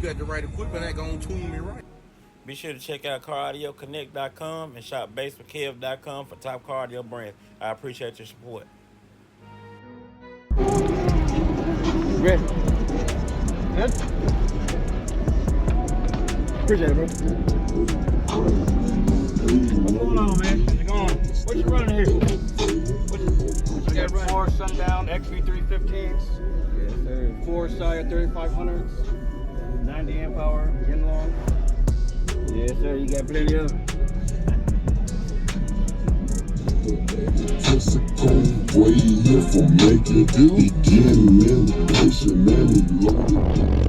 got the right equipment, that gonna tune me right. Be sure to check out CarAudioConnect.com and shop BASSWITHKEV.com for top car audio brands. I appreciate your support. Ready? Good? Appreciate it, bro. What's going on, man? How's it going? What you running here? What you got running? 4 Sundown XV315s. Yes, sir. 4 Sire 3500s. 90 amp hour, in long. Yes, sir. You got plenty of it. Just a cold way here for making do. Begin meditation and he loaded.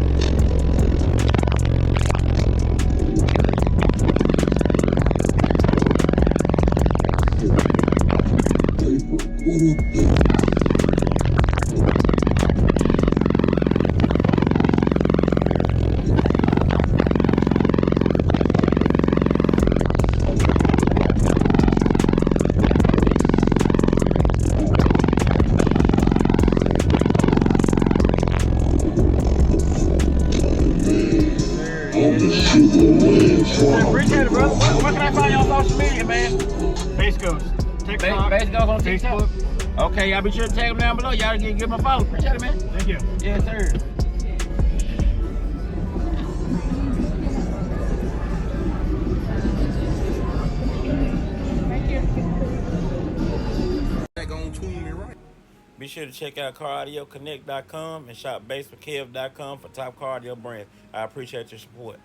Appreciate it, brother. Where can I find you on social media, man? Facebook. TikTok. Facebook on TikTok. Facebook. Okay, y'all be sure to tag them down below. Y'all give them a follow. Appreciate it, man. Thank you. Yes, sir. That gonna tune me right. Be sure to check out CarAudioConnect.com and shop BASSWITHKEV.com for top car audio brands. I appreciate your support.